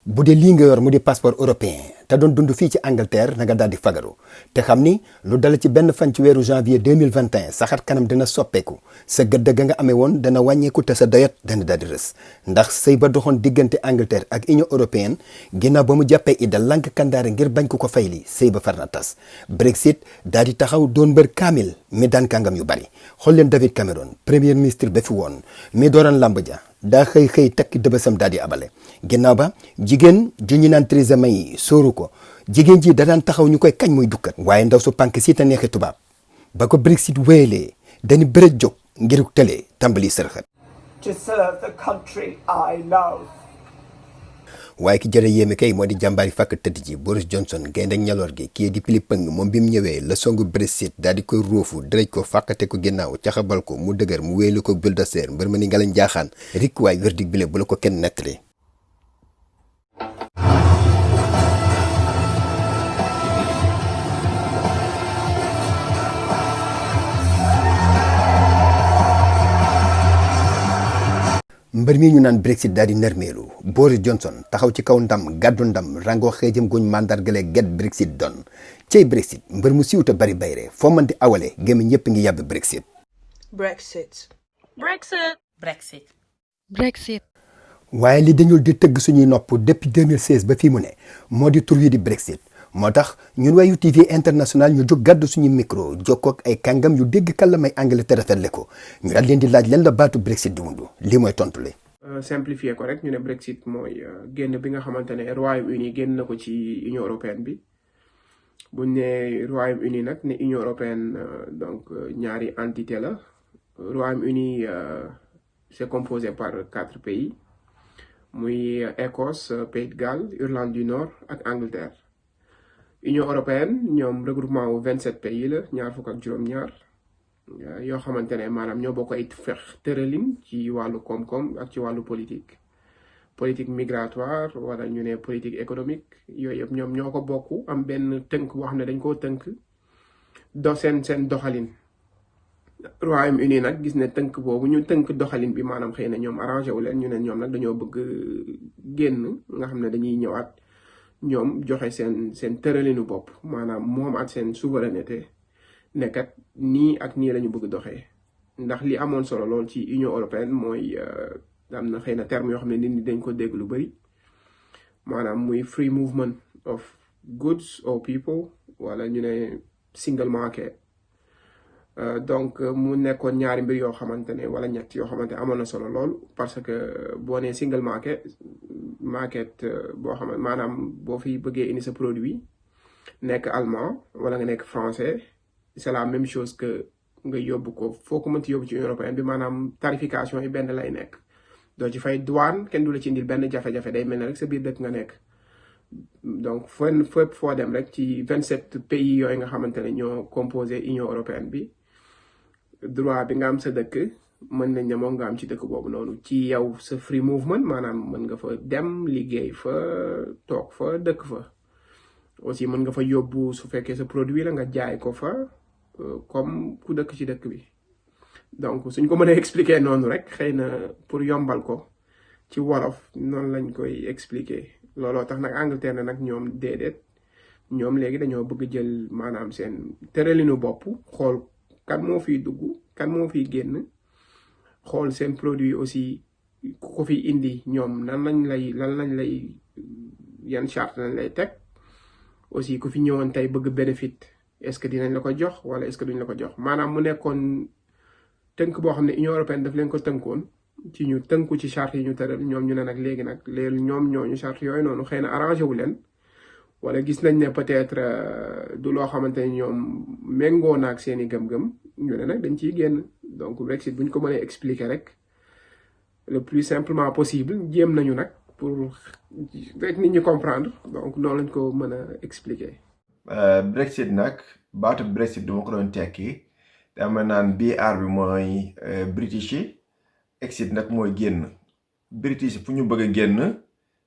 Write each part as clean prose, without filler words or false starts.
bu dee lii nga yor mu di passeport européen te doon dund fii ci Angleterre na nga daal di fagaru te xam ni lu dala ci benn fan ci weeru janvier 2021 sa xar kanam dina soppeeku sa gëdd ga nga amee woon dana wàññeeku te sa doyat dana daal di rës ndax sëy ba doxoon diggante Angleterre ak Union européenne ginnaaw ba mu jàppee idda lank kandaare ngir bañ ko fay li sëy ba far na tas Brexit daal di taxaw doon mbër kaamil mi daan kàngam yu bari xool leen David Cameron premier ministre ba fi woon mi dooran lamb ja daa xëy takki dëbësam daal di abale ginnaaw ba jigéen ji ñu naan Theresa May sóoru ko jigéen ji da daan taxaw ñu koy kañ muy dukkat waaye ndaw su pànk si te neexee tubaab ba ko Brexit wéyalee dañu bërëj jóg ngir tëlee tàmbali sërxët to serve the country I love. waaye ki jërë yéeme kay moo di jàmbaari fàkk tëdd ji Boris Johnson gaynde ak ñaloor gi kii di Philippe Peng moom bi mu ñëwee la songu Brexit daal di koy róofu dërëj ko fàkkate ko ginnaaw caxabal ko mu dëgër mu wéylu ko bulldozer mbër ma ni ngalañ jaaxaan rik waay verdict bi le bu la ko kenn nettali mbër mi ñu naan Brexit daal di nërmeelu Boris Johnson taxaw ci kaw ndam gàddu ndam rango xëejëm guñ mandargale get Brexit doon cey Brexit mbër mu siiw te bari bayre foo mën di awale gémmiñ ñëpp ngi yàbb Brexit. Brexit. waaye li dañul di tëgg suñuy nopp depuis 2016 ba fii mu ne moo di tur wi di Brexit moo tax ñun waayu TV international ñu jóg gàddu suñu micro jokkoo ak ay kàngam yu dégg kàllamay anglais te rafetle ko ñu daal leen di laaj lan la baatu Brexit di wundu lii mooy tontu li. simplifier ko rek ñu ne Brexit mooy génn bi nga xamante ne Royaume-Uni génn na ko ci Union européenne bi buñ ne Royaume-Uni nag ne Union européenne donc ñaari entité la Royaume-Uni c'est composé par 4 pays muy Écosse, Pays de Galles, Irlande du Nord ak Angleterre. Union européenne ñoom regroupement wu 27 pays la ñaar fukk ak juróom-ñaar yoo xamante ne maanaam ñoo bokk ay tëralin ci wàllu koom-koom ak ci wàllu politique migratoire wala ñu ne politique économique yooyu yëpp ñoom ñoo ko bokk am benn tënk boo xam ne dañ koo tënk seen doxalin. Royaume-Uni nag gis ne tënk boobu ñu tënk doxalin bi maanaam xëy na ñoom arrangé wu leen ñu ne ñoom nag dañoo bëgg génn nga xam ne dañuy ñëwaat. ñoom joxe seen tëralinu bopp maanaam moom ak seen souveraineté nekkat nii ak nii la ñu bëgg doxee ndax li amoon solo lool ci Union européenne mooy am na xëy na terme yoo xam ne nit ñi dañ ko dégg lu bari maanaam muy free movement of goods or people wala ñu ne single market donc mu nekkoon ñaari mbir yoo xamante ne wala ñett yoo xamante amoon na solo lool parce que boo nee single market boo xam maanaam boo fi bëggee indi sa produit nekk allemand wala nga nekk français c'est la même chose que nga yóbbu ko foo ko mënti yóbbu ci Union européenne bi maanaam tarification yi benn lay nekk doo ci fay douane kenn du la ci indil benn jafe-jafe day mel ne rek sa biir dëkk nga nekk donc fépp foo dem rek ci 27 pays yooyu nga xamante ne ñoo composé Union européenne bi droit bi nga am sa dëkk mën nañ ne moom nga am ci dëkk boobu noonu ci yow sa free movement maanaam mën nga fa dem liggéey fa toog fa dëkk fa aussi mën nga fa yóbbu su fekkee sa produit la nga jaay ko fa comme ku dëkk ci dëkk bi donc suñ ko mënee expliquer noonu rek xëy na pour yombal ko ci wolof noonu lañ koy expliquer looloo tax nag Angleterre ne nag ñoom déedéet ñoom léegi dañoo bëgg jël maanaam seen tëralinu bopp xool kan moo fiy dugg kan moo fiy génn xool seen produit aussi ku ko fi indi ñoom lan lañ lay yan charte lañ lay teg aussi ku fi ñëwoon tey bëgg bénéfice est-ce que dinañ la ko jox wala est-ce que duñ la ko jox maanaam mu nekkoon tënk boo xam ne Union européenne daf leen ko tënkoon ci ñu tënku ci charte yi ñu tëral ñoom ñu ne nag léegi ñoom ñooñu charte yooyu noonu xëy na arrangé wu leen wala gis nañ ne peut-être du loo xamante ne ñoom méngoo na ak seen i gëm-gëm ñu ne nag dañ ciy génn donc Brexit bu ñu ko mënee expliquer rek le plus simplement possible jéem nañu nag pour rek nit ñi comprendre donc noonu lañ ko mën a expliquer. Brexit nag baatu Brexit du ma ko doon tekki dama naan BR bi mooy British yi exit nag mooy génn British fu ñu bëgg a génn.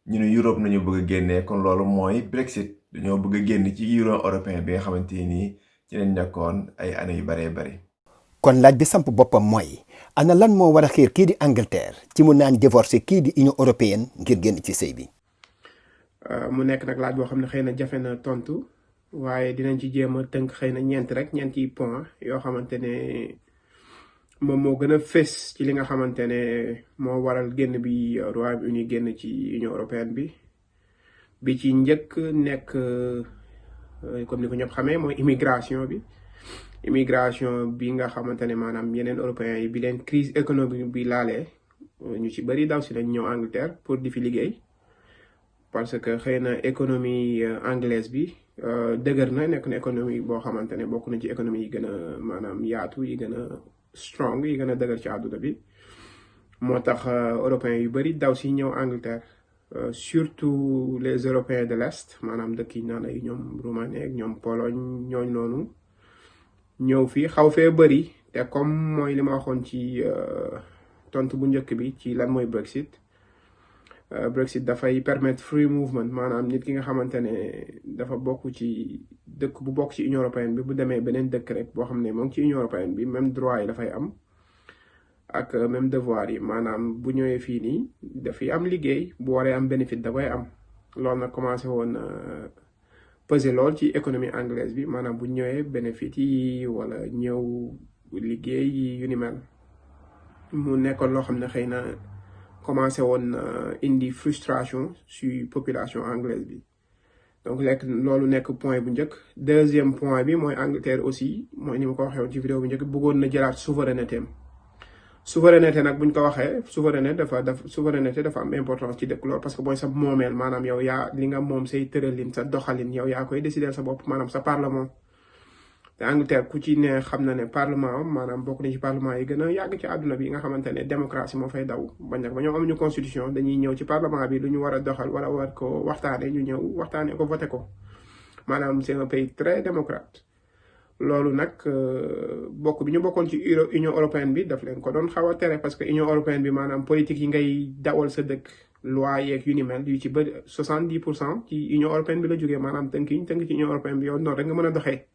ñu ne Europe nañu bëgg a génnee kon loolu mooy Brexit dañoo bëgg a génn ci Union européenne bi nga xamante ni ci lañ nekkoon ay années yu baree bari. kon laaj bi samp boppam mooy ana lan moo war a xiir kii di Angleterre ci mu naan divorcé kii di Union européenne ngir génn ci sëy bi. mu nekk nag laaj boo xam ne xëy na jafe na tontu waaye dinañ ci jéem a tënk xëy na ñeenti point yoo xamante ne moom moo gën a fës ci li nga xamante ne moo waral génn bi Royaume-Uni génn ci Union européenne bi ci njëkk nekk comme ni ko ñëpp xamee mooy immigration bi nga xamante ne maanaam yeneen européens yi bi leen crise économique bi laalee ñu ci bëri daw si lañ ñëw Angleterre pour di fi liggéey parce que xëy na économie anglaise bi dëgër na nekk na économie boo xamante ne bokk na ci économie yi gën a maanaam yaatu yi gën a strong yi gën a dëgër ci àdduna bi moo tax européens yu bëri daw si ñëw Angleterre surtout les européens de l'Est maanaam dëkk yi naan ay ñoom Roumanie ak ñoom Pologne ñooñ noonu ñëw fii xaw fee bëri te comme mooy li ma waxoon ci tontu bu njëkk bi ci lan mooy Brexit dafay permettre free movement maanaam nit ki nga xamante ne dafa bokk ci dëkk bu bokk ci Union européenne bi bu demee beneen dëkk rek boo xam ne moom ci Union européenne bi même droit yi dafay am ak même devoir yi maanaam bu ñëwee fii nii dafay am liggéey bu waree am bénéfice da koy am loolu nag commencé woon peser lool ci économie anglaise bi maanaam bu ñëwee bénéfice yi wala ñëw liggéey yi yu ni mel mu nekkoon loo xam ne xëy na commencé woon indi frustration sur population anglaise bi donc loolu nekk point bu njëkk deuxième point bi mooy Angleterre aussi mooy ni ma ko waxee woon ci vidéo bu njëkk bëggoon na jëlaat souveraineté am souveraineté nag buñ ko waxee souveraineté dafa am importance ci dëkk loolu parce que mooy sa moomeel maanaam yow yaa li nga moom say tëralin sa doxalin yow yaa koy décider sa bopp maanaam sa parlement te Angleterre ku ci ne xam na ne parlement maanaam bokk na ci parlement yi gën a yàgg ci àdduna bi nga xamante ne démocratie moo fay daw bañ nag ba ñoom amuñu constitution dañuy ñëw ci parlement bi lu ñu war a doxal wala war ko waxtaane ñu ñëw waxtaane ko voté ko maanaam c'est un pays très démocrate loolu nag bokk bi ñu bokkoon ci Union européenne bi daf leen ko doon xaw a tere parce que Union européenne bi maanaam politique yi ngay dawal sa dëkk loi yeeg yu ni mel yu ci bëri 70% ci Union européenne bi la jógee maanaam tënk ci Union européenne bi yow noonu rek nga mën a doxee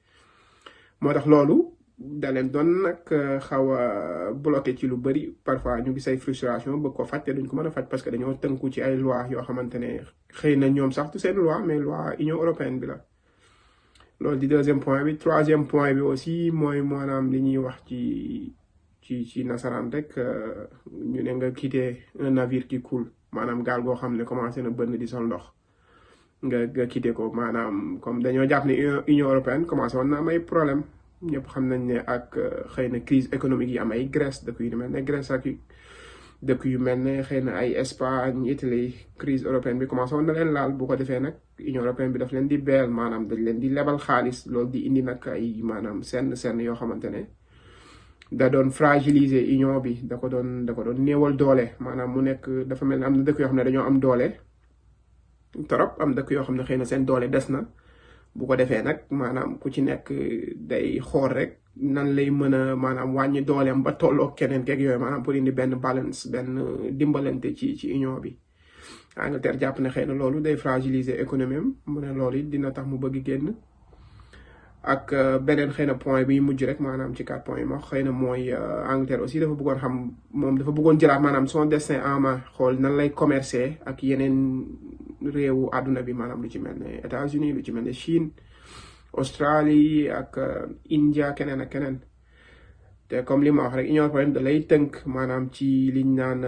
moo tax loolu da leen doon nag xaw a bloqué ci lu bëri parfois ñu gis ay frustration bëgg ko faj te duñ ko mën a faj parce que dañoo tënku ci ay loi yoo xamante ne xëy na ñoom sax du seen loi mais loi Union européenne bi la loolu di deuxième point bi troisième point bi aussi mooy maanaam li ñuy wax ci nasaraan rek ñu ne nga quitté un navire qui coule maanaam gaal goo xam ne commencé na bënn di sol ndox nga quitté ko maanaam comme dañoo jàpp ne Union européenne commencé woon na am ay problème ñëpp xam nañ ne ak xëy na crise économique yi am ay Grèce dëkk yu mel ne Grèce ak dëkk yu mel ne xëy na ay Espagne Italie crise européenne bi commencé woon na leen laal bu ko defee nag Union européenne bi daf leen di beel maanaam dañ leen di lebal xaalis loolu di indi nag ay maanaam senn yoo xamante ne da doon fragiliser union bi da ko doon néewal doole maanaam mu nekk dafa mel ne am na dëkk yoo xam ne dañoo am doole trop am dëkk yoo xam ne xëy na seen doole des na bu ko defee nag maanaam ku ci nekk day xool rek nan lay mën a maanaam wàññi dooleem ba tolloo keneen keeg yooyu maanaam pour indi benn balance benn dimbalante ci union bi Angleterre jàpp ne xëy na loolu day fragiliser économie am mu ne loolu it dina tax mu bëgg génn ak beneen xëy na point bi mujj rek maanaam ci 4 points yi ma xëy na mooy Angleterre aussi dafa bëggoon xam moom dafa bëggoon jëlaat maanaam son destin en main xool nan lay commercer ak yeneen réewu àdduna bi maanaam lu ci mel ne États-Unis lu ci mel ne Chine Australie ak India keneen ak keneen te comme li ma wax rek Union européenne da lay tënk maanaam ci liñ naan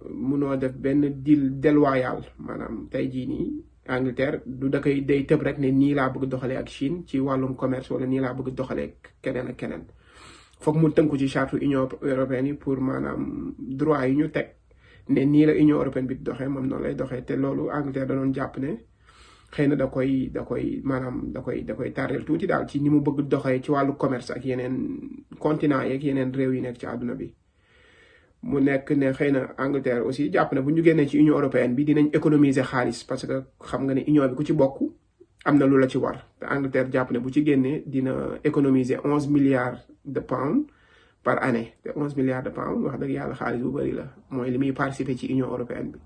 munoo def benn deal déloyal maanaam tey jii nii Angleterre du da koy day tëb rek ne nii laa bëgg doxalee ak Chine ci wàllum commerce wala nii laa bëgg doxalee keneen ak keneen foog mu tënku ci charte Union européenne yi pour maanaam droit yi ñu teg ne nii la Union européenne bi doxee moom noonu lay doxee te loolu Angleterre da doon jàpp ne xëy na da koy tardeel tuuti daal ci ni mu bëgg doxee ci wàllu commerce ak yeneen continent yeeg yeneen réew yi nekk ci àdduna bi mu nekk ne xëy na Angleterre aussi jàpp ne bu ñu génnee ci Union européenne bi dinañ économiser xaalis parce que xam nga ne union bi ku ci bokk am na lu la ci war te Angleterre jàpp ne bu ci génnee dina économiser 11 milliards de pounds par année te 11 milliards de pounds wax dëgg yàlla xaalis bu bëri la mooy li muy participer ci Union européenne bi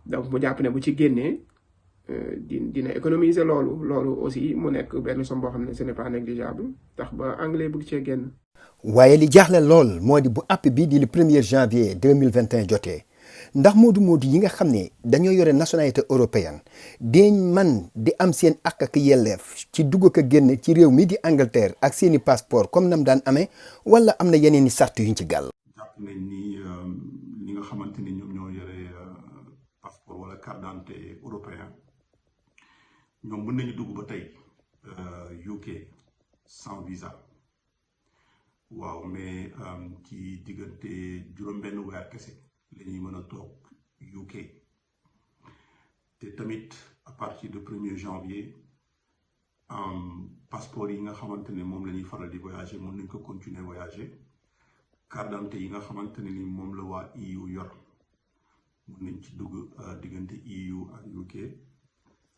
donc mu jàpp ne bu ci génnee dina économiser loolu aussi mu nekk benn somme boo xam ne ce n'est pas négligeable tax ba anglais bëgg cee génn. waaye li jaaxle lool moo di bu app bi di le 1er janvier 2021 jotee ndax moodu yi nga xam ne dañoo yore nationalité européenne deñ man di am seen ak ak yelleef ci dugg ak génn ci réew mi di Angleterre ak seeni passeport comme nam daan amee wala am na yeneen i sart yuñ ci gàll. jàpp nañ ni ñi nga xamante ni ñoom ñoo yore passeport wala carte d'identité européen ñoom mën nañu dugg ba tey UK sans visa waaw mais ci diggante juróom-benn weer kese la ñuy mën a toog UK te tamit à partir de 1er janvier passeport yi nga xamante ne moom la ñuy faral di voyager mën nañ ko continuer voyager carte d'identité yi nga xamante ne ni moom la waa EU yor mën nañ ci dugg diggante EU ak UK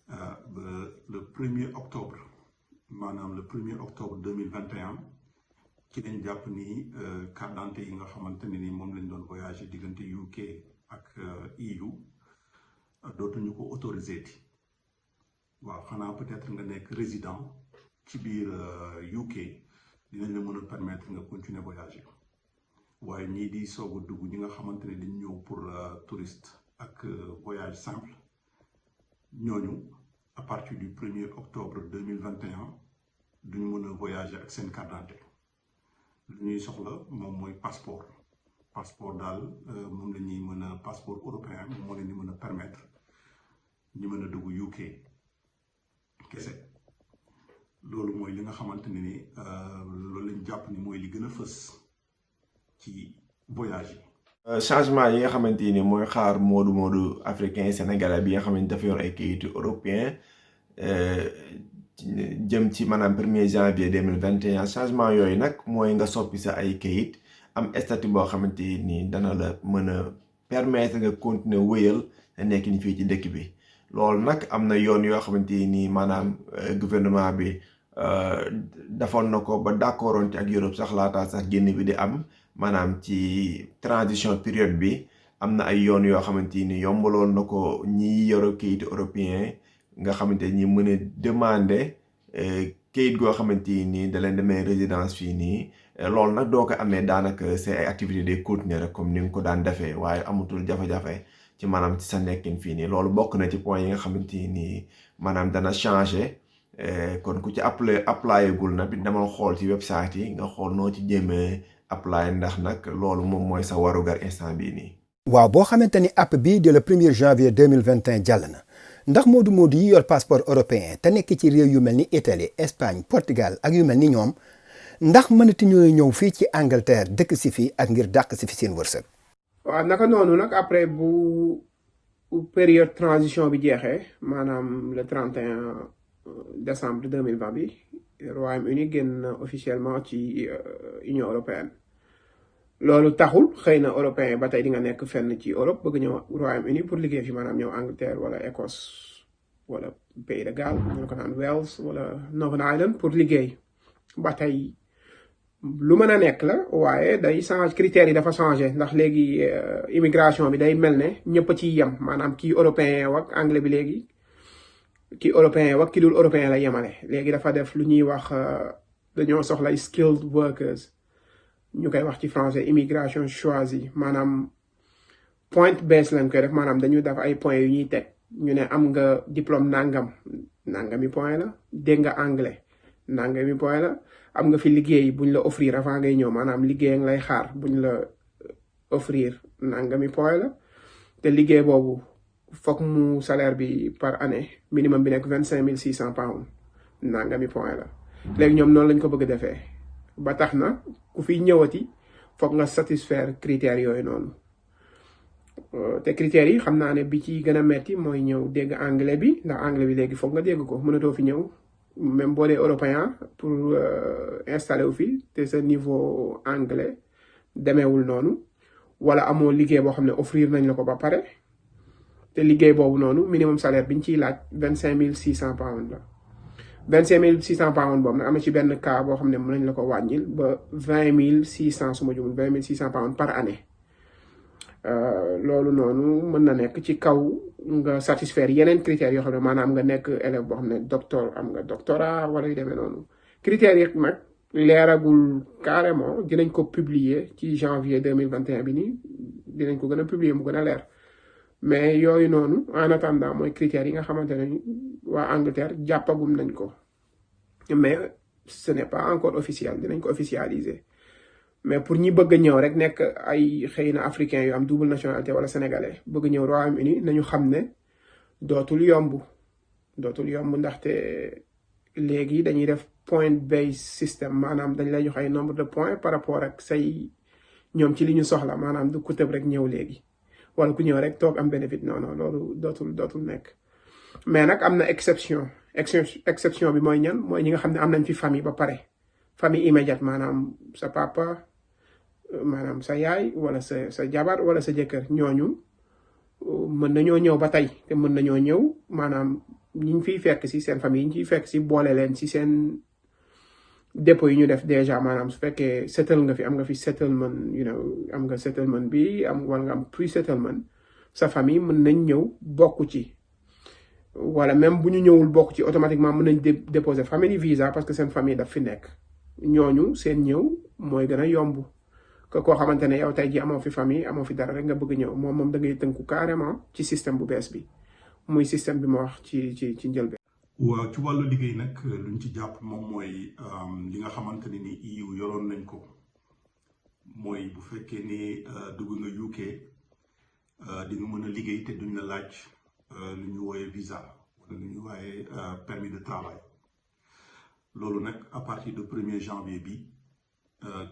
ba le 1er octobre maanaam le 1er octobre 2021 ci lañ jàpp ni carte d'identité yi nga xamante ne ni moom lañ doon voyager diggante UK ak EU dootuñu ko autoriser ti waaw xanaa peut-être nga nekk résident ci biir UK dinañ la mën a permettre nga continuer voyager waaye ñii di soog a dugg ñi nga xamante ne dañ ñëw pour touriste ak voyage simple ñooñu à partir du 1er octobre 2021 duñu mën a voyager ak seen carte d'identité lu ñuy soxla moom mooy passeport daal moom la ñuy mën a passeport européen moom moo leen di mën a permettre ñu mën a dugg UK kese loolu mooy li nga xamante ne ni loolu lañ jàpp ni mooy li gën a fës ci voyage yi. changement yi nga xamante ni mooy xaar moodu africain sénégalais bi nga xamante dafa yor ay kayitu européen jëm ci maanaam 1er janvier 2021 changement yooyu nag mooy nga soppi sa ay kayit am statut boo xamante ni dana la mën a permettre nga continuer wëyal nekk ni fii ci dëkk bi loolu nag am na yoon yoo xamante ni maanaam gouvernement bi defoon na ko ba d'accordoon ci ak Europe sax laata sax génn bi di am maanaam ci transition période bi am na ay yoon yoo xamante ni yombaloon na ko ñi yoro kayitu européen nga xamante ni mën a demander kayit goo xamante ni da leen demee résidence fii nii loolu nag doo ko amee daanaka c'est ay activités day continuer rek comme ni nga ko daan defee waaye amatul jafe-jafe ci maanaam ci sa nekkin fii nii loolu bokk na ci point yi nga xamante ni maanaam dana changer kon ku ci apply gul na bi demal xool ci website yi nga xool noo ci jéemee apply ndax nag loolu moom mooy sa warugar instant bii nii. waaw boo xamante ni app bii de le 1er janvier 2021 jàll na ndax moodu yi yor passeport européen te nekk ci réew yu mel ni Italie Espagne Portugal ak yu mel ni ñoom ndax mënati ñoo ñëw fii ci Angleterre dëkk si fii ak ngir dàq si fi seen wërsëg. waaw naka noonu nag après bu période transition bi jeexee maanaam le 31 décembre 2020 bi Royaume-Uni génn officiellement ci Union européenne loolu taxul xëy na européen ba tey di nga nekk fenn ci Europe bëgg ñëw Royaume-Uni pour liggéey fi maanaam ñëw Angleterre wala Écosse wala Pays de Galles ñu ko naan Wales wala Northern Ireland pour liggéey ba tey lu mën a nekk la waaye day change critères yi dafa changé ndax léegi immigration bi day mel ne ñëpp a ciy yem maanaam kii européen wak anglais bi léegi kii européen wak ki dul européen la yemale léegi dafa def lu ñuy wax dañoo soxlay skilled workers ñu koy wax ci français immigration choisie maanaam point based lañ koy def maanaam dañu def ay points yu ñuy teg ñu ne am nga diplôme nangami point la dégg nga anglais nangami point la am nga fi liggéey buñ la offrir avant ngay ñëw maanaam liggéey nga lay xaar buñ la offrir nangami point la te liggéey boobu foog mu salaire bi par année minimum bi nekk 25 600 pounds nangami point la léegi ñoom noonu lañ ko bëgg a defee ba tax na ku fi ñëwati foog nga satisfaire critères yooyu noonu te critères yi xam naa ne bi ci gën a metti mooy ñëw dégg anglais bi ndax anglais bi léegi foog nga dégg ko mënatoo fi ñëw même boo dee européen pour installer wu fi te sa niveau anglais demeewul noonu wala amoo liggéey boo xam ne offrir nañ la ko ba pare te liggéey boobu noonu minimum salaire biñ ciy laaj 25 600 pounds la 25 600 pounds boobu nag am na ci benn cas boo xam ne mën nañ la ko wàññil ba 20 600 su ma jumul 20 600 pounds par année loolu noonu mën na nekk ci kaw nga satisfaire yeneen critères yoo xam ne maanaam nga nekk élève boo xam ne docteur am nga doctorat wala yu demee noonu critères yi nag leeragul carrément dinañ ko publier ci janvier 2021 bi nii dinañ ko gën a publier mu gën a leer mais yooyu noonu en attendant mooy critères yi nga xamante ne waa Angleterre jàppagum nañ ko mais ce n'est pas encore officiel dinañ ko officialiser mais pour ñi bëgg a ñëw rek nekk ay xëy na africains yu am double nationalité wala sénégalais bëgg ñëw Royaume-Uni nañu xam ne dootul yomb ndaxte léegi dañuy def point based system maanaam dañ lay jox ay nombre de points par rapport ak say ñoom ci li ñu soxla maanaam du ku tëb rek ñëw léegi wala ku ñëw rek toog am bénéfice non loolu dootul nekk mais nag am na exception bi mooy ñan mooy ñi nga xam ne am nañ fi famille ba pare famille immédiate maanaam sa papa maanaam sa yaay wala sa jabar wala sa jëkkër ñooñu mën nañoo ñëw ba tey te mën nañoo ñëw maanaam ñi ñu fiy fekk si seen famille yi ñu fiy fekk si boole leen si seen dépôt yi ñu def déjà maanaam su fekkee settle nga fi am nga fi settlement am nga settlement bi wala nga am pre-settlement sa famille mën nañ ñëw bokk ci wala même bu ñu ñëwul bokk ci automatiquement mën nañ déposer family visa parce que seen famille daf fi nekk ñooñu seen ñëw mooy gën a yomb que koo xamante ne yow tey ji amoo fi famille amoo fi dara rek nga bëgg ñëw moom da ngay tënku carrément ci système bu bees bi muy système bi ma wax ci njëlbeen. waaw ci wàllu liggéey nag luñ ci jàpp moom mooy li nga xamante ne ni EU yoroon nañ ko mooy bu fekkee ni dugg nga UK di nga mën a liggéey te duñ la laaj lu ñu wooyee visa wala lu ñu wooyee permis de travail loolu nag à partir de 1er janvier bi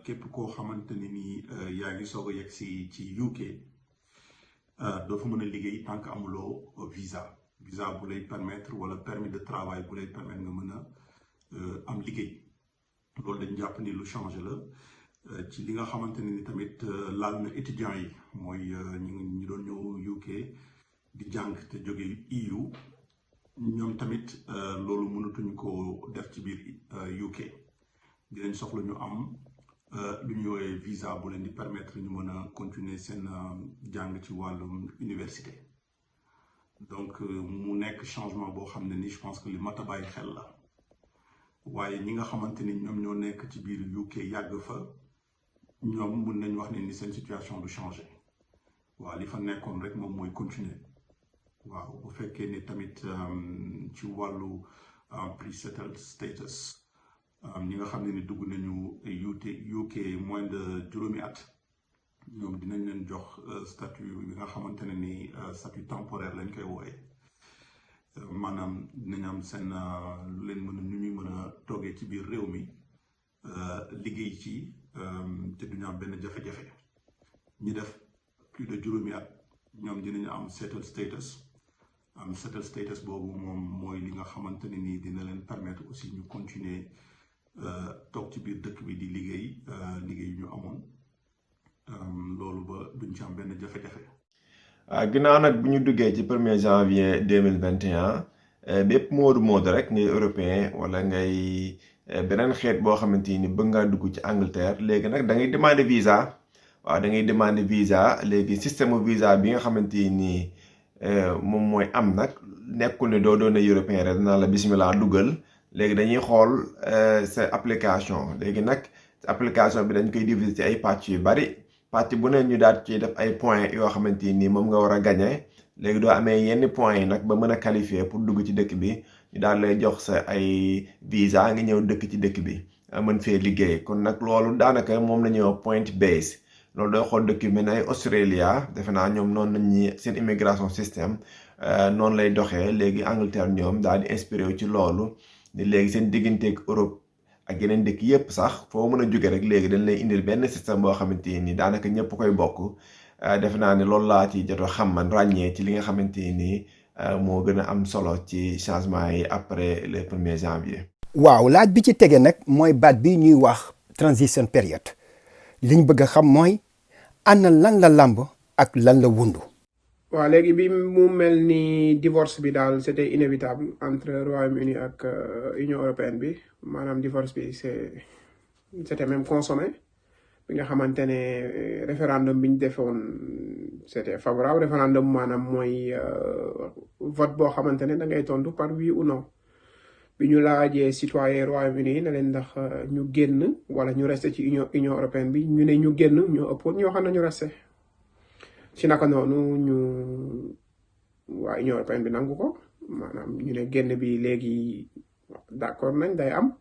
képp koo xamante ne ni yaa ngi soog a yegg ci UK doo fa mën a liggéey tant que amuloo visa bu lay permettre wala permis de travail bu lay permettre nga mën a am liggéey loolu dañ jàpp ni lu changé la ci li nga xamante ne ni tamit laal na étudiants yi mooy ñu doon ñëw UK di jàng te jóge EU ñoom tamit loolu mënatuñ ko def ci biir UK dinañ soxla ñu am lu ñu woowee visa bu leen di permettre ñu mën a continuer seen jàng ci wàllum université donc mu nekk changement boo xam ne ni je pense que li mat a bàyyi xel la waaye ñi nga xamante ni ñoom ñoo nekk ci biir UK yàgg fa ñoom mun nañ wax ne ni seen situation du changer waaw li fa nekkoon rek moom mooy continuer waaw bu fekkee ni tamit ci wàllu pre-settled status ñi nga xam ne ni dugg nañu UK moins de juróomi at ñoom dinañ leen jox statut bi nga xamante ne ni statut temporaire lañ koy wooye maanaam dinañ am seen lu leen mën a nu ñuy mën a toogee ci biir réew mi liggéey ci te duñu am benn jafe-jafe ñi def plus de juróomi at ñoom dinañu am settled status boobu moom mooy li nga xamante ne ni dina leen permettre aussi ñu continuer toog ci biir dëkk bi di liggéey yu ñu amoon loolu ba duñ ci am benn jafe-jafe. ginnaaw nag bu ñu duggee ci 1er janvier 2021 bépp moodu rek ngay européen wala ngay beneen xeet boo xamante ni bëgg ngaa dugg ci Angleterre léegi nag da ngay demander visa waaw da ngay demander visa léegi système visa bi nga xamante ni moom mooy am nag nekkul ne doo doon européen rek dinaa la bismillah duggal léegi dañuy xool sa application léegi nag application bi dañ koy diviser ci ay pàcc yu bari pàcc bu ne ñu daal ci def ay points yoo xamante ni moom nga war a gagné léegi doo amee yenn points yi nag ba mën a qualifier pour dugg ci dëkk bi ñu daal lay jox sa ay visa nga ñëw dëkk ci dëkk bi mën fee liggéey kon nag loolu daanaka moom la ñuy wax point base loolu dooy xool dëkk yu mel ne ay Australia defe naa ñoom noonu lañ ñuy seen immigration système noonu lay doxee léegi Angleterre ñoom daal di inspiré wu ci loolu ni léegi seen digganteeg Europe ak yeneen dëkk yépp sax foo mën a jóge rek léegi dañ lay indil benn système boo xamante ni daanaka ñëpp koy bokk defe naa ne loolu laa ci jot a xam man ràññee ci li nga xamante ni moo gën a am solo ci changement yi après le 1er janvier. waaw laaj bi ci tege nag mooy baat bi ñuy wax transition period liñ bëgg a xam mooy ana lan la làmb ak lan la wundu. waaw léegi bi mu mel ni divorce bi daal c'était inévitable entre Royaume-Uni ak Union européenne bi maanaam divorce bi c'était même consommé bi nga xamante ne référendum bi ñu defoon c'était favorable référendum maanaam mooy vote boo xamante ne da ngay tontu par oui ou non bi ñu laajee citoyen Royaume-Uni ne leen ndax ñu génn wala ñu resté ci Union européenne bi ñu ne ñu génn ñoo ëppoon ñoo xam ne ñu resté ci naka noonu ñu waa Union européenne bi nangu ko maanaam ñu ne génn bi léegi d'accord nañ day am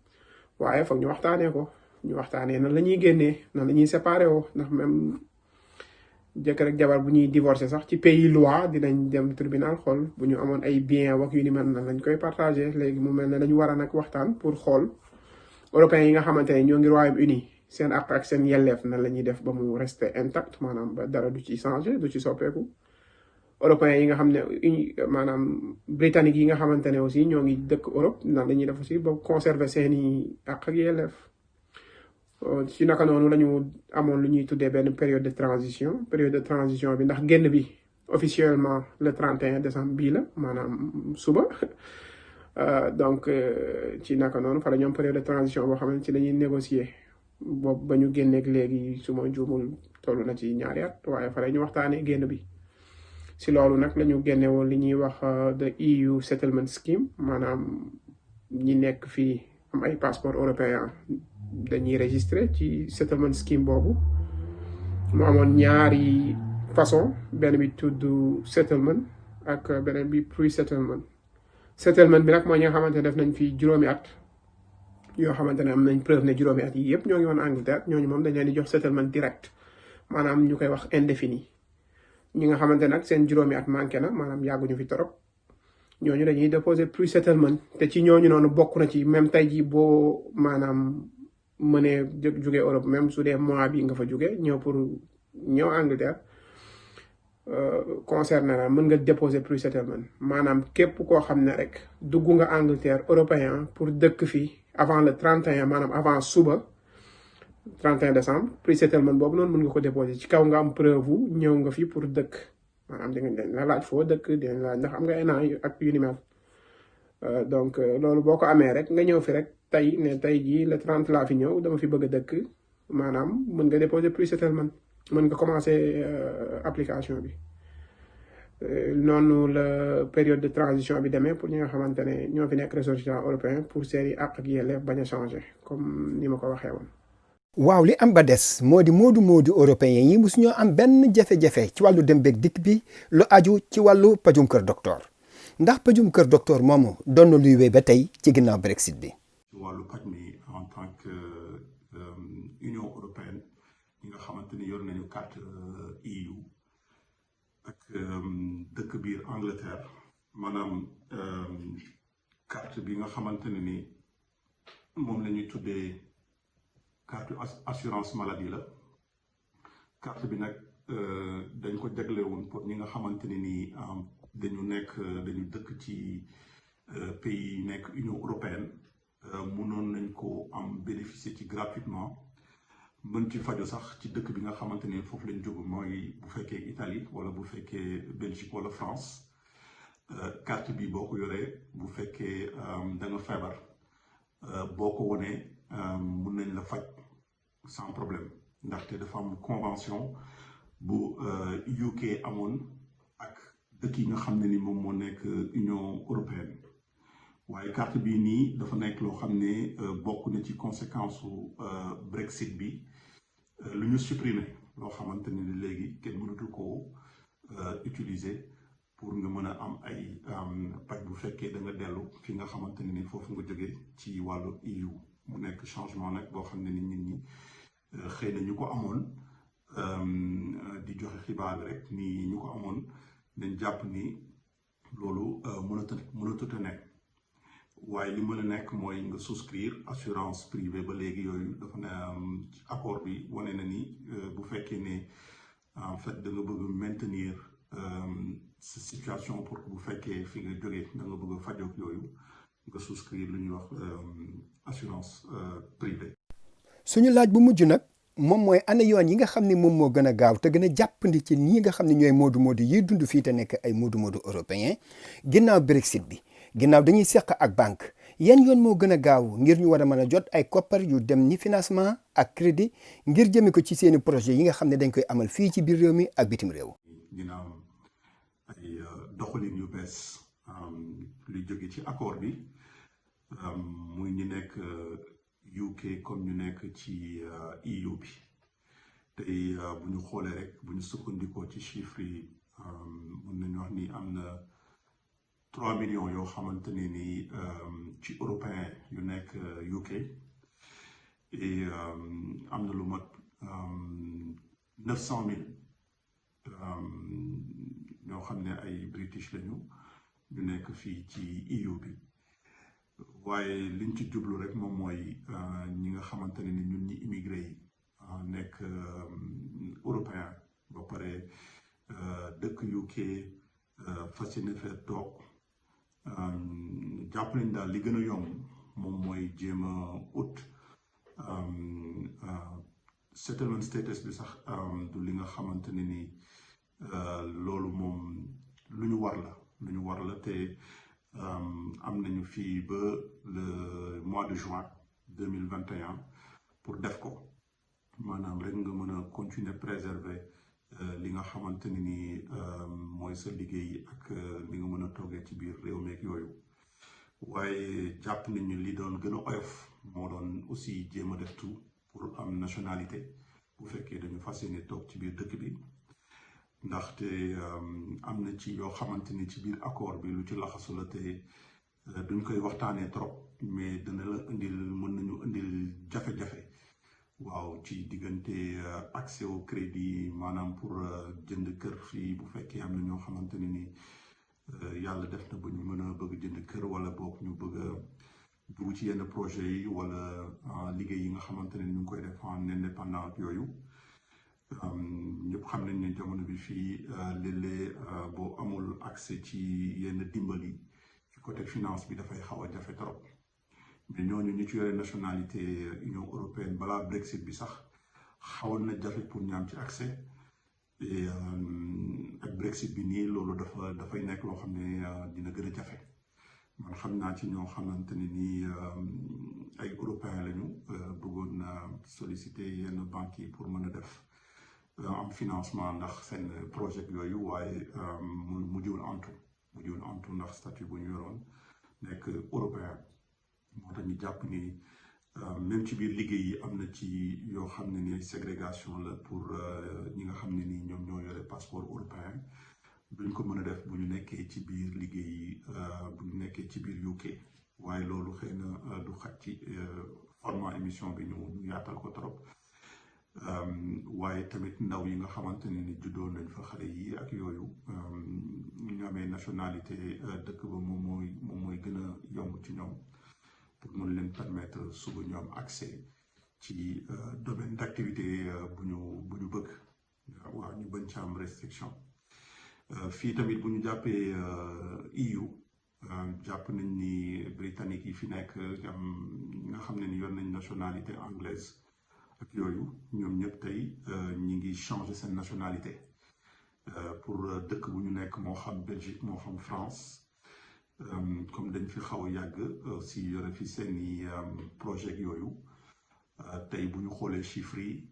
waaye foog ñu waxtaanee ko ñu waxtaanee nan la ñuy génnee nan la ñuy séparé woo ndax même jëkkër ak jabar bu ñuy divorcer sax ci pays loi dinañ dem tribunal xool bu ñu amoon ay bien wax yu ni mel nan lañ koy partagé léegi mu mel ne dañu war a nag waxtaan pour xool européens yi nga xamante ne ñoo ngi Royaume-Uni seen àq ak seen yelleef nan la ñuy def ba mu rester intact maanaam ba dara du ci changé du ci soppeeku européens yi nga xam ne maanaam britannique yi nga xamante ne aussi ñoo ngi dëkk Europe nan la ñuy def aussi ba conserver seeni àq ak yelleef ci naka noonu lañu amoon lu ñuy tuddee benn période de transition bi ndax génn bi officiellement le 31 décembre bii la maanaam suba donc ci naka noonu fa la ñoom période de transition boo xam ne ci lañuy négocier boobu ba ñu génneeg léegi su ma juumul toll na ci ñaari at waaye fa la ñu waxtaanee génn bi si loolu nag la ñu génne woon li ñuy wax the EU settlement scheme maanaam ñi nekk fii am ay passeport européen dañuy registré ci settlement scheme boobu mu amoon ñaari façon benn bi tudd settlement ak beneen bi pre-settlement settlement bi nag mooy ñi nga xamante ne def nañ fi juróomi at yoo xamante ne am nañ preuve ne juróomi at yi yëpp ñoo ngi woon Angleterre ñooñu moom dañ leen di jox settlement direct maanaam ñu koy wax indéfini ñi nga xamante nag seen juróomi at manqué na maanaam yàgguñu fi torop ñooñu dañuy déposer pre-settlement te ci ñooñu noonu bokk na ci même tey jii boo maanaam mënee jóge Europe même su dee mois bi nga fa jóge ñëw pour ñëw Angleterre concerné na mën nga déposer pre-settlement maanaam képp koo xam ne rek dugg nga Angleterre européen pour dëkk fii avant le 31 maanaam avant suba 31 décembre pre-settlement boobu noonu mën nga ko déposer ci kaw nga am preuve ñëw nga fi pour dëkk maanaam dañ la laaj foo dëkk dinañ laaj ndax am nga ENA ak yu ni mel donc loolu boo ko amee rek nga ñëw fi rek tey ne tey jii le 30 laa fi ñëw dama fi bëgg a dëkk maanaam mën nga déposer pre-settlement mën nga commencer application bi noonu la période de transition bi demee pour ñi nga xamante ne ñoo fi nekk ressortissants européens pour seeni àq ak yelleef bañ a changer comme ni ma ko waxee woon. waaw li am ba des moo di moodu européen yi mosu ñoo am benn jafe-jafe ci wàllu dem beeg dikk bi lu aju ci wàllu pajum kër docteur ndax pajum kër docteur moomu doon na luy wéy ba tey ci ginnaaw Brexit bi. ci wàllu paj mi en tant que Union européenne ñi nga xamante ni yor nañu carte EU ak dëkk biir Angleterre maanaam carte bi nga xamante ne ni moom la ñuy tuddee carte assurance maladie la carte bi nag dañ ko jagle woon pour ñi nga xamante ne ni dañu dëkk ci pays yi nekk Union européenne mënoon nañ ko am bénéficier ci gratuitement mën ci faju sax ci dëkk bi nga xamante ne foofu lañ jóg mooy bu fekkee Italie wala bu fekkee Belgique wala France carte bi boo ko yoree bu fekkee da nga feebar boo ko wonee mun nañ la faj sans problème ndaxte dafa am convention bu UK amoon ak dëkk yi nga xam ne ni moom moo nekk Union européenne waaye carte bii nii dafa nekk loo xam ne bokk na ci conséquence su Brexit bi lu ñu supprimer loo xamante ne ni léegi kenn mënatul koo utiliser pour nga mën a am ay paj bu fekkee da nga dellu fi nga xamante ne ni foofu nga jógee ci wàllu EU mu nekk changement nag boo xam ne ni nit ñi xëy na ñu ko amoon di joxe xibaar rek ni ñu ko amoon dañ jàpp ni loolu mënatut a nekk waaye li mën a nekk mooy nga souscrire assurance privée ba léegi yooyu dafa ne accord bi wane na ni bu fekkee ne en fait da nga bëgg maintenir sa situation pour que bu fekkee fi nga jógee da nga bëgg a fajoog yooyu nga souscrire lu ñuy wax assurance privée. suñu laaj bu mujj nag moom mooy ana yoon yi nga xam ne moom moo gën a gaaw te gën a jàppandi ci ñi nga xam ne ñooy moodu yi dund fii te nekk ay moodu européen ginnaaw Brexit bi ginnaaw dañuy seq ak banque yan yoon moo gën a gaaw ngir ñu war a mën a jot ay koppar yu dem ni financement ak crédit ngir jëme ko ci seeni projet yi nga xam ne dañ koy amal fii ci biir réew mi ak bitim réew. dina am ay doxalin yu bees lu jóge ci accord bi muy ñu nekk UK comme ñu nekk ci EU bi tey bu ñu xoolee rek bu ñu sukkandikoo ci chiffres yi mën nañu wax ni am na 3 millions yoo xamante ne ni ci européen yu nekk UK et am na lu mat 900 000 ñoo xam ne ay British lañu ñu nekk fii ci EU bi waaye liñ ci jublu rek moom mooy ñi nga xamante ne ni ñun ñi immigré yi nekk européen ba pare dëkk UK fas yéene fee toog jàpp nañ daal li gën a yomb moom mooy jéem a ut settlement status bi sax du li nga xamante ne ni loolu moom lu ñu war la te am nañu fii ba le mois de juin 2021 pour def ko maanaam rek nga mën a continuer préserver li nga xamante ne ni mooy sa liggéey ak li nga mën a toogee ci biir réew meek yooyu waaye jàpp nañu li doon gën a oyof moo doon aussi jéem a def tout pour am nationalité bu fekkee dañu fas yéene toog ci biir dëkk bi ndaxte am na ci yoo xamante ni ci biir accord bi lu ci laxasu la te duñ koy waxtaanee trop mais dana la mën nañu indil jafe-jafe waaw ci diggante accès au crédit maanaam pour jënd kër fii bu fekkee am na ñoo xamante ne ni yàlla def na ba ñu mën a bëgg jënd kër wala boog ñu bëgg a dugg ci yenn projet yi wala liggéey yi nga xamante ne ñu ngi koy def en indépendant ak yooyu ñëpp xam nañ ne jamono bi fii léeg-léeg boo amul accès ci yenn dimbali ci côté finance bi dafay xaw a jafe trop mais ñooñu ñu ci yore nationalité Union européenne balaa Brexit bi sax xawoon na jafe pour ñu am ci accès et ak Brexit bi nii loolu dafay nekk loo xam ne dina gën a jafe man xam naa ci ñoo xamante ne nii ay européens lañu bëggoon solliciter yenn banques yi pour mën a def am financement ndax seen projet yooyu waaye mujjul antu ndax statut bu ñu yoroon nekk européen moo tax ñu jàpp ni même ci biir liggéey yi am na ci yoo xam ne ni ségrégation la pour ñi nga xam ne ni ñoom ñoo yore passeport européen duñ ko mën a def bu ñu nekkee ci biir liggéey yi bu ñu nekkee ci biir UK waaye loolu xëy na du xaj ci format émission bi ñu yaatal ko trop waaye tamit ndaw yi nga xamante ne ni juddoo nañ fa xale yi ak yooyu ñu amee nationalité dëkk ba moom mooy gën a yomb ci ñoom pour mën leen permettre suba ñu am accès ci domaine d'activité bu ñu bëgg waaw ñu bañ ci am restriction fii tamit bu ñu jàppee EU jàpp nañ ni britannique yi fi nekk nga xam ne ni yor nañ nationalité anglaise ak yooyu ñoom ñëpp tey ñi ngi changer seen nationalité pour dëkk bu ñu nekk moo xam Belgique moo xam France comme dañ fi xaw a yàgg aussi yore fi seeni projet yooyu tey bu ñu xoolee chiffres yi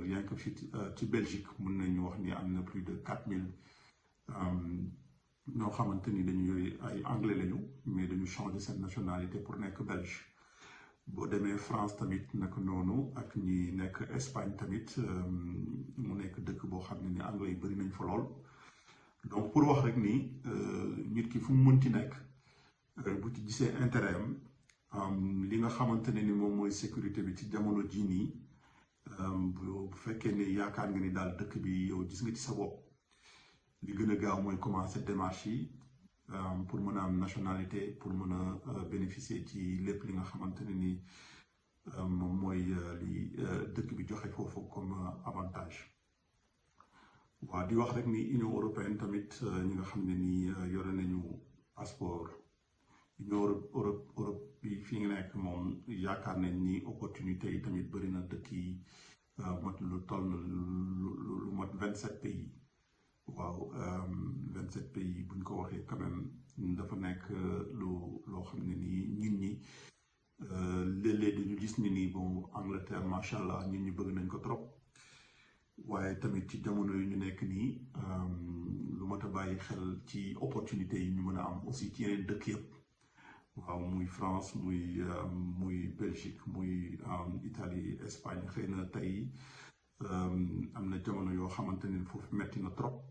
rien que fi ci Belgique mën nañu wax ni am na plus de 4000 ñoo xamante ni dañu yooyu ay anglais lañu mais dañu changer seen nationalité pour nekk belge boo demee France tamit naka noonu ak ñi nekk Espagne tamit mu nekk dëkk boo xam ne ni anglais yi bëri nañ fa lool donc pour wax rek ni nit ki fu mu mënti nekk bu ci gisee intérêt am li nga xamante ne ni moom mooy sécurité bi ci jamono jii nii bu fekkee ne yaakaar nga ni daal dëkk bi yow gis nga ci sa bopp li gën a gaaw mooy commencer démarche yi pour mën a am nationalité pour mën a bénéficier ci lépp li nga xamante ne ni moom mooy li dëkk bi joxe foofu comme avantage waaw di wax rek ni Union européenne tamit ñi nga xam ne ni yore nañu passeport Union Europe bi fi nga nekk moom yaakaar nañ ni opportunité yi tamit bëri na dëkk yi mat lu toll lu mat 27 pays waaw 27 pays buñ ko waxee quand même dafa nekk loo xam ne nii nit ñi léeg-léeg dañu gis ni nii bon Angleterre macha allah nit ñi bëgg nañ ko trop waaye tamit ci jamono yu ñu nekk nii lu mat a bàyyi xel ci opportunité yi ñu mën a am aussi ci yeneen dëkk yëpp waaw muy France muy Belgique muy Italie Espagne xëy na tey am na jamono yoo xamante ne foofu metti na trop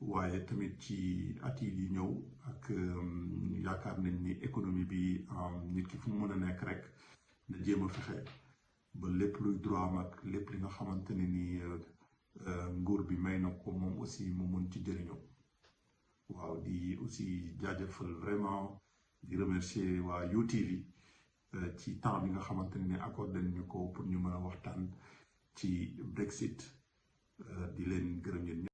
waaye tamit ci at yi di ñëw ak yaakaar nañ ni économie bi nit ki fu mu mën a nekk rek na jéem a fexe ba lépp luy droit am ak lépp li nga xamante ne ni nguur bi may na ko moom aussi mu mën ci jëriñoo waaw di aussi jaajëfal vraiment di remercier waa UTV ci temps bi nga xamante ne accordé nañu ko pour ñu mën a waxtaan ci Brexit di leen gërëm yéen ñëpp.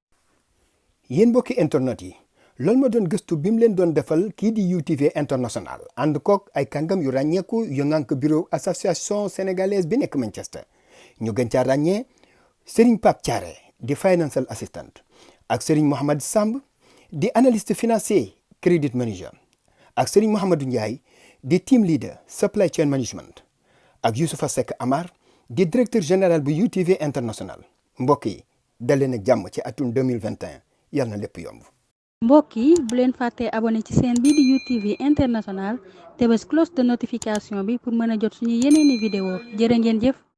yéen mbokki internet yi loolu ma doon gëstu bi mu leen doon defal kii di UTV International ànd koog ay kàngam yu ràññeeku yu ngànk bureau association sénégalaise bi nekk Manchester ñu gën caa ràññee Serigne Pape Thiaré di financial assistant ak Serigne Mohamed Samb di analyste financier credit manager ak Serigne Mohamedou Ndiaye di team leader supply chain management ak Youssoufa Seck Amar di directeur général bu UTV International mbokk yi dal leen ak jàmm ci atum 2021 yàlla na lépp yomb. mbokk yi bu leen fàttee abonné ci chaîne bii di UTV International te bés cloche de notification bi pour mën a jot suñu yeneeni vidéo jërë ngeen jëf.